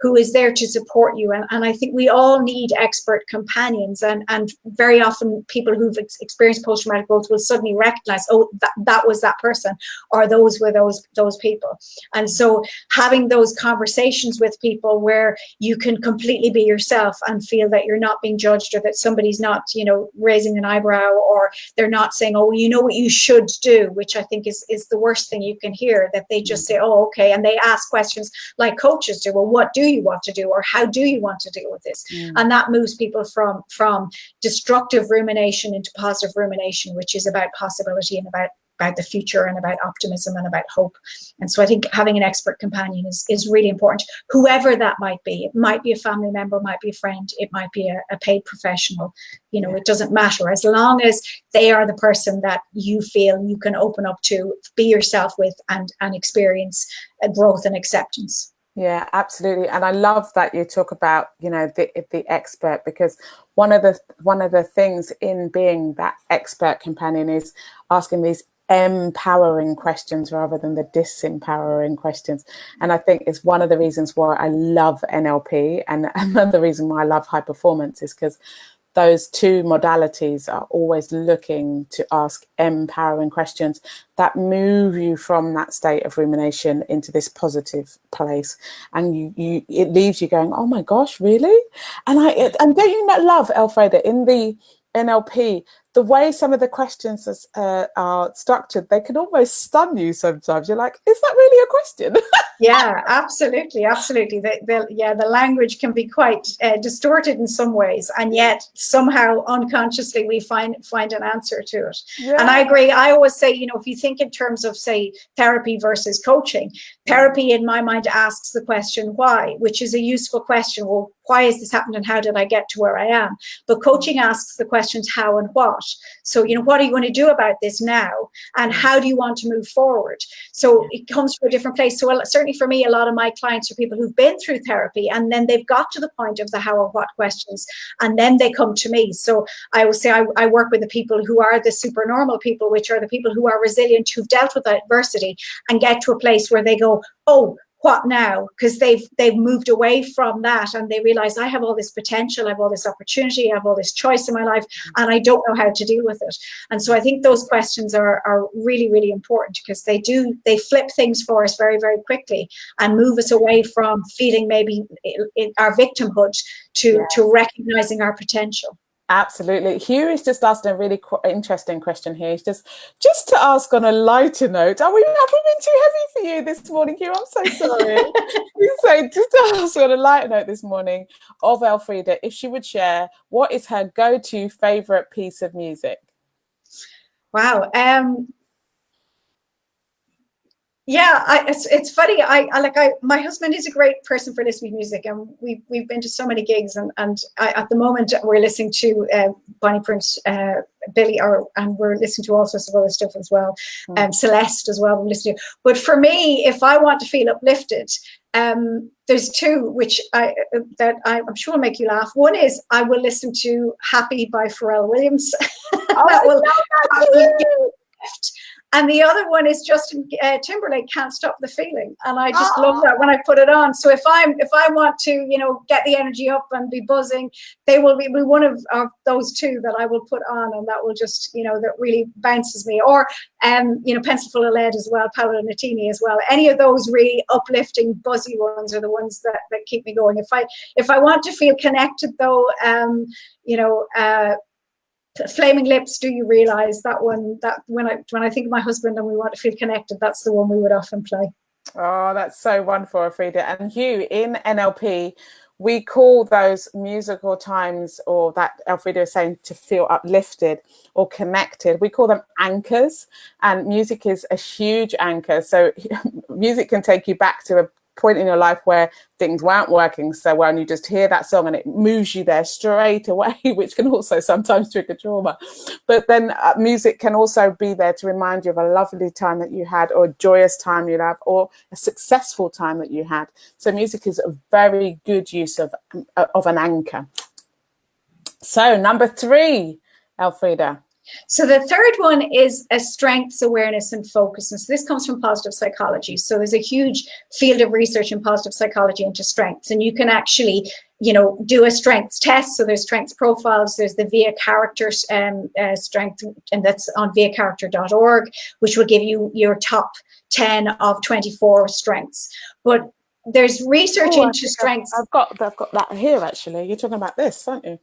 who is there to support you. And I think we all need expert companions. And very often people who've experienced post-traumatic growth will suddenly recognize, oh, that was that person, or those were those people. And so having those conversations with people where you can completely be yourself and feel that you're not being judged, or that somebody's not, you know, raising an eyebrow, or they're not saying, oh, you know what you should do, which I think is the worst thing you can hear, that they just say, oh, okay. And they ask questions like coaches do. Well, what do you want to do? Or how do you want to deal with this? And that moves people from destructive rumination into positive rumination, which is about possibility and about the future and about optimism and about hope. And so I think having an expert companion is really important, whoever that might be. It might be a family member, might be a friend, it might be a paid professional. You know, it doesn't matter, as long as they are the person that you feel you can open up to, be yourself with, and experience growth and acceptance. Yeah, absolutely. And I love that you talk about, you know, the expert, because one of the things in being that expert companion is asking these empowering questions rather than the disempowering questions. And I think it's one of the reasons why I love NLP, and another reason why I love high performance is because those two modalities are always looking to ask empowering questions that move you from that state of rumination into this positive place, and it leaves you going, oh my gosh, really? And don't you love, Elfreda, in the NLP, the way some of the questions are structured, they can almost stun you sometimes. You're like, is that really a question? Yeah, absolutely. The language can be quite distorted in some ways, and yet somehow unconsciously we find an answer to it. Yeah. And I agree. I always say, if you think in terms of, say, therapy versus coaching, therapy in my mind asks the question why, which is a useful question. Well, why is this happening and how did I get to where I am? But coaching asks the questions how and what. So, what are you going to do about this now? And how do you want to move forward? So it comes from a different place. So certainly for me, a lot of my clients are people who've been through therapy, and then they've got to the point of the how or what questions, and then they come to me. So I will say I work with the people who are the super normal people, which are the people who are resilient, who've dealt with adversity and get to a place where they go, oh, what now? Because they've moved away from that, and they realize I have all this potential, I have all this opportunity, I have all this choice in my life, and I don't know how to deal with it. And so I think those questions are really, really important, because they flip things for us very, very quickly and move us away from feeling maybe in our victimhood to recognizing our potential. Absolutely. Hugh is just asking a really interesting question here. He's just to ask on a lighter note, have we been too heavy for you this morning, Hugh? I'm so sorry. He's saying, just to ask on a lighter note this morning of Elfreda, if she would share, what is her go-to favorite piece of music? Wow. It's funny. My husband is a great person for listening to music, and we've been to so many gigs, and at the moment we're listening to Bonnie Prince, Billy, and we're listening to all sorts of other stuff as well, Celeste as well. We're listening to. But for me, if I want to feel uplifted, there's two which I'm sure will make you laugh. One is I will listen to Happy by Pharrell Williams. That will lift. And the other one is Justin Timberlake, Can't Stop the Feeling. And I just love that when I put it on. So if I want to, get the energy up and be buzzing, they will be one of those two that I will put on, and that will just, that really bounces me. Or, Pencil Full of Lead as well, Paolo Nutini as well. Any of those really uplifting, buzzy ones are the ones that keep me going. If I want to feel connected though, Flaming Lips, Do You Realize, that one, that when I think of my husband and we want to feel connected, that's the one we would often play. Oh, that's so wonderful, Elfreda. And Hugh, in NLP, we call those musical times, or that Elfreda is saying, to feel uplifted or connected, we call them anchors. And music is a huge anchor. So music can take you back to a point in your life where things weren't working so well, and you just hear that song and it moves you there straight away, which can also sometimes trigger trauma. But then music can also be there to remind you of a lovely time that you had, or a joyous time you have, or a successful time that you had. So music is a very good use of an anchor. So number 3, Elfreda. So the third one is a strengths, awareness, and focus. And so this comes from positive psychology. So there's a huge field of research in positive psychology into strengths. And you can actually, do a strengths test. So there's strengths profiles. There's the VIA character strength, and that's on viacharacter.org, which will give you your top 10 of 24 strengths. But there's research into strengths. I've got that here, actually. You're talking about this, aren't you?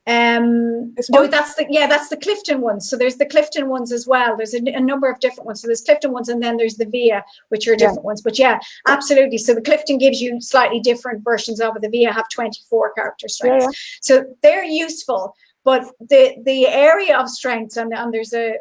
No, that's the Clifton ones. So there's the Clifton ones as well. There's a number of different ones. So there's Clifton ones, and then there's the VIA, which are different ones. But yeah, absolutely. So the Clifton gives you slightly different versions of it. The VIA have 24 character strengths. Yeah. So they're useful. But the area of strengths, and there's a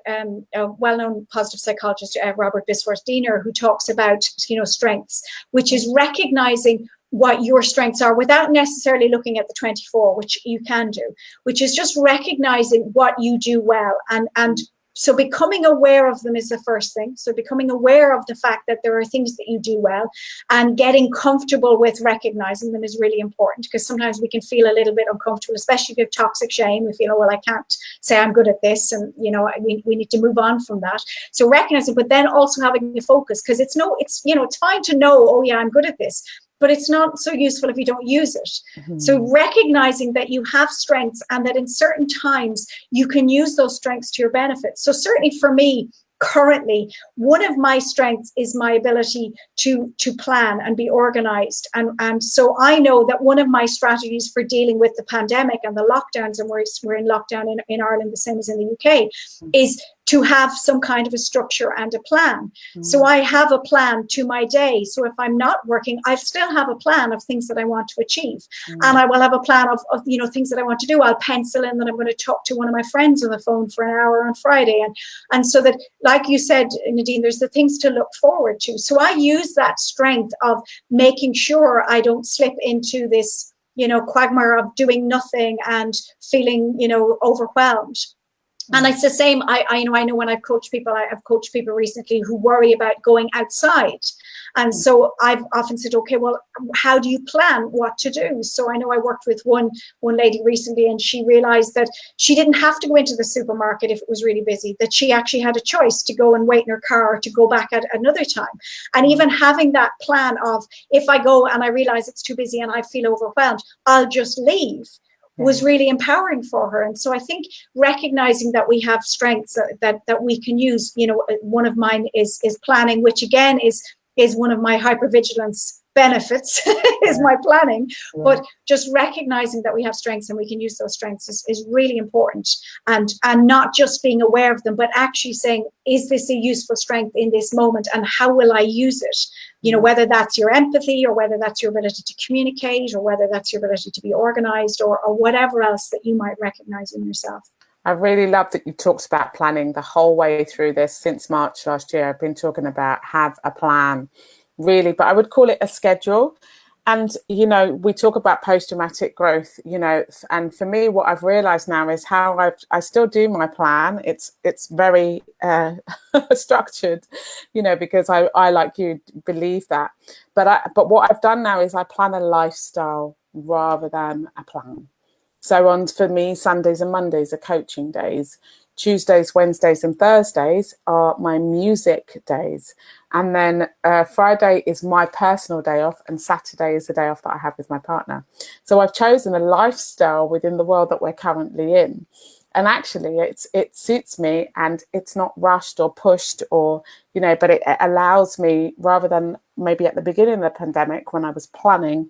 well-known positive psychologist, Robert Bisworth-Diener, who talks about strengths, which is recognizing what your strengths are without necessarily looking at the 24, which you can do, which is just recognizing what you do well and So becoming aware of them is the first thing. So becoming aware of the fact that there are things that you do well, and getting comfortable with recognizing them is really important, because sometimes we can feel a little bit uncomfortable, especially if you have toxic shame. We feel, oh, well, I can't say I'm good at this, and we need to move on from that. So recognizing, but then also having the focus, because it's fine to know, oh yeah, I'm good at this, but it's not so useful if you don't use it. Mm-hmm. So recognizing that you have strengths, and that in certain times you can use those strengths to your benefit. So certainly for me, currently, one of my strengths is my ability to plan and be organized. And so I know that one of my strategies for dealing with the pandemic and the lockdowns, and we're in lockdown in Ireland, the same as in the UK, is to have some kind of a structure and a plan. So I have a plan to my day. So if I'm not working, I still have a plan of things that I want to achieve. And I will have a plan of things that I want to do. I'll pencil in that I'm going to talk to one of my friends on the phone for an hour on Friday. And so that, like you said, Nadine, there's the things to look forward to. So I use that strength of making sure I don't slip into this, quagmire of doing nothing and feeling, overwhelmed. And it's the same. I know when I've coached people recently who worry about going outside. And so I've often said, okay, well, how do you plan what to do? So I know I worked with one lady recently, and she realized that she didn't have to go into the supermarket if it was really busy, that she actually had a choice to go and wait in her car or to go back at another time. And even having that plan of, if I go and I realize it's too busy and I feel overwhelmed, I'll just leave, was really empowering for her. And so I think recognizing that we have strengths that we can use, one of mine is planning, which again is one of my hypervigilance benefits is my planning. But just recognizing that we have strengths and we can use those strengths is really important, and not just being aware of them, but actually saying, is this a useful strength in this moment, and how will I use it? Whether that's your empathy, or whether that's your ability to communicate, or whether that's your ability to be organized, or whatever else that you might recognize in yourself. I really love that you talked about planning the whole way through this. Since March last year, I've been talking about have a plan, really, but I would call it a schedule. And, we talk about post-traumatic growth, and for me, what I've realized now is how I still do my plan. It's very structured, because I like you believe that. But what I've done now is I plan a lifestyle rather than a plan. So for me, Sundays and Mondays are coaching days. Tuesdays, Wednesdays and Thursdays are my music days. And then Friday is my personal day off, and Saturday is the day off that I have with my partner. So I've chosen a lifestyle within the world that we're currently in. And actually it suits me, and it's not rushed or pushed or, but it allows me, rather than maybe at the beginning of the pandemic when I was planning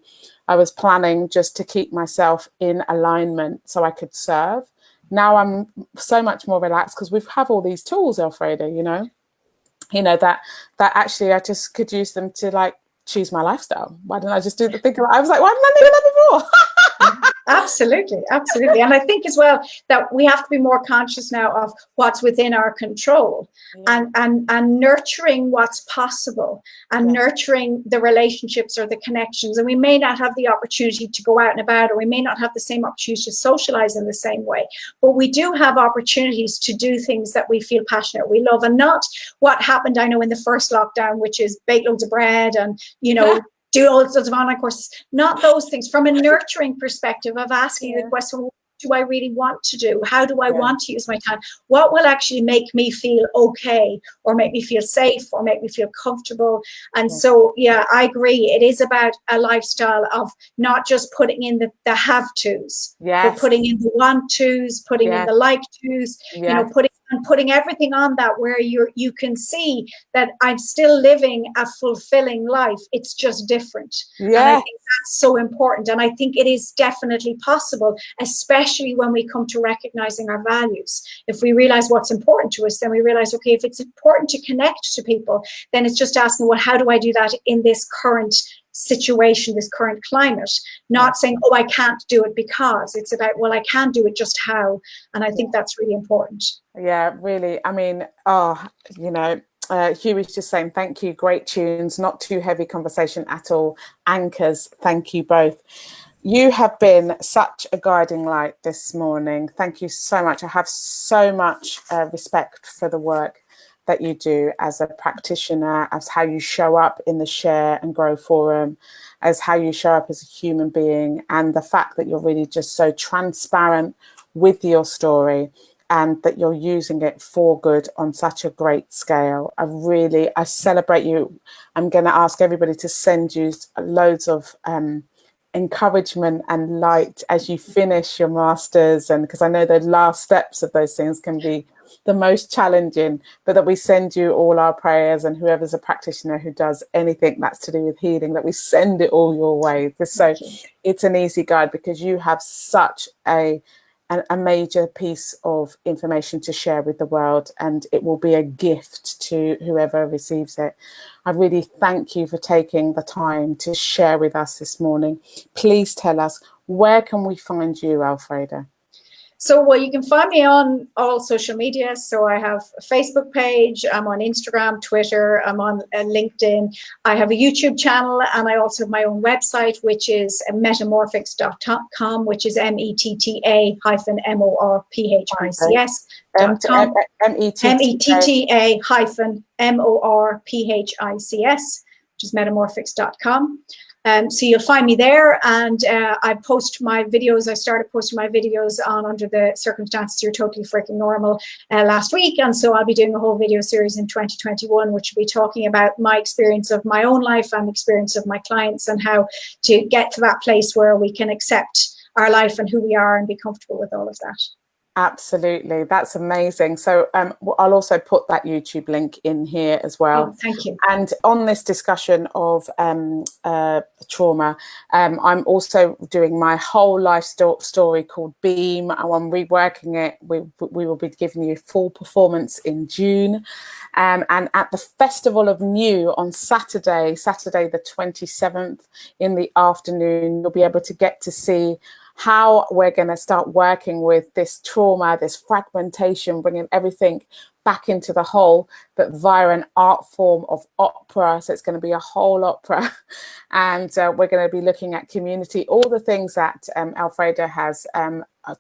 just to keep myself in alignment so I could serve. Now I'm so much more relaxed because we have all these tools, Elfreda, that actually I just could use them to choose my lifestyle. Why didn't I just do the thing? I was like, why didn't I do that before? Absolutely. And I think as well that we have to be more conscious now of what's within our control, and nurturing what's possible, and nurturing the relationships or the connections. And we may not have the opportunity to go out and about, or we may not have the same opportunities to socialize in the same way, but we do have opportunities to do things that we feel passionate, we love, and not what happened, I know, in the first lockdown, which is bake loads of bread and, do all sorts of online courses, not those things. From a nurturing perspective of asking the question, what do I really want to do? How do I want to use my time? What will actually make me feel okay, or make me feel safe, or make me feel comfortable? And so, I agree. It is about a lifestyle of not just putting in the have-tos, but putting in the want-tos, putting in the like-tos, putting everything on that, where you can see that I'm still living a fulfilling life. It's just different. And I think that's so important. And I think it is definitely possible, especially when we come to recognizing our values. If we realize what's important to us, then we realize, okay, if it's important to connect to people, then it's just asking, well, how do I do that in this current situation, this current climate? Not saying, oh, I can't do it because. It's about, well, I can do it, just how. And I think that's really important. Yeah, really. I mean, Hugh is just saying, thank you, great tunes, not too heavy conversation at all. Anchors, thank you both. You have been such a guiding light this morning. Thank you so much. I have so much respect for the work that you do as a practitioner, as how you show up in the Share and Grow Forum, as how you show up as a human being, and the fact that you're really just so transparent with your story and that you're using it for good on such a great scale. I celebrate you. I'm going to ask everybody to send you loads of encouragement and light as you finish your masters, and because I know the last steps of those things can be the most challenging, but that we send you all our prayers, and whoever's a practitioner who does anything that's to do with healing, that we send it all your way, just so it's an easy guide, because you have such a major piece of information to share with the world, and it will be a gift to whoever receives it. I really thank you for taking the time to share with us this morning. Please tell us, where can we find you, Elfreda? So, well, you can find me on all social media. So I have a Facebook page, I'm on Instagram, Twitter, I'm on LinkedIn. I have a YouTube channel, and I also have my own website, which is metamorphics.com, which is METTA-MORPHICS.com. METTA-MORPHICS, which is metamorphics.com. So you'll find me there, and I post my videos. I started posting my videos on Under the Circumstances You're Totally Freaking Normal last week, and so I'll be doing a whole video series in 2021, which will be talking about my experience of my own life and experience of my clients, and how to get to that place where we can accept our life and who we are and be comfortable with all of that. Absolutely, that's amazing. So I'll also put that YouTube link in here as well. Oh, thank you. And on this discussion of trauma, I'm also doing my whole life story called Beam. I'm reworking it. We will be giving you full performance in June. And at the Festival of New on Saturday the 27th in the afternoon, you'll be able to get to see how we're going to start working with this trauma, this fragmentation, bringing everything back into the whole, but via an art form of opera. So it's going to be a whole opera. And we're going to be looking at community, all the things that Elfreda has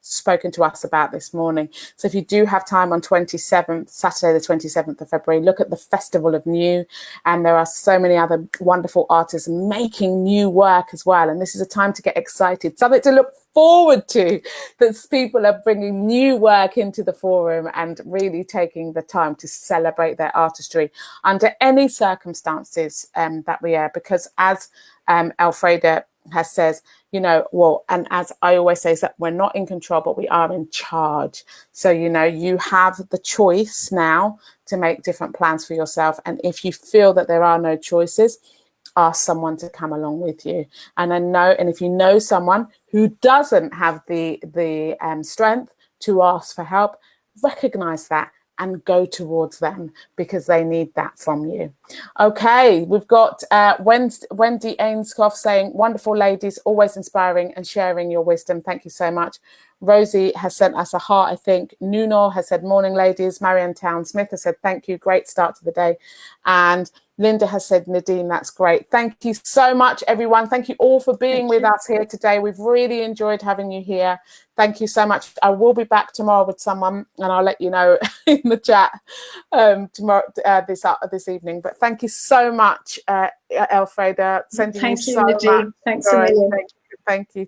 spoken to us about this morning. So if you do have time on Saturday the 27th of February, look at the Festival of New, and there are so many other wonderful artists making new work as well. And this is a time to get excited, something to look forward to, that people are bringing new work into the forum and really taking the time to celebrate their artistry under any circumstances that we are, because as Elfreda has says, and as I always say, is that we're not in control, but we are in charge. So, you have the choice now to make different plans for yourself. And if you feel that there are no choices, ask someone to come along with you. And if you know someone who doesn't have the strength to ask for help, recognize that and go towards them, because they need that from you. Okay, we've got Wendy Ainscough saying, wonderful ladies, always inspiring and sharing your wisdom. Thank you so much. Rosie has sent us a heart, I think. Nuno has said, morning, ladies. Marianne Town Smith has said, thank you. Great start to the day. And Linda has said, Nadine, that's great. Thank you so much, everyone. Thank you all for being with us here today. We've really enjoyed having you here. Thank you so much. I will be back tomorrow with someone, and I'll let you know in the chat tomorrow, this evening. But thank you so much, Elfreda. Sending Thank you you, so Nadine. much. Thanks a million. Thank you.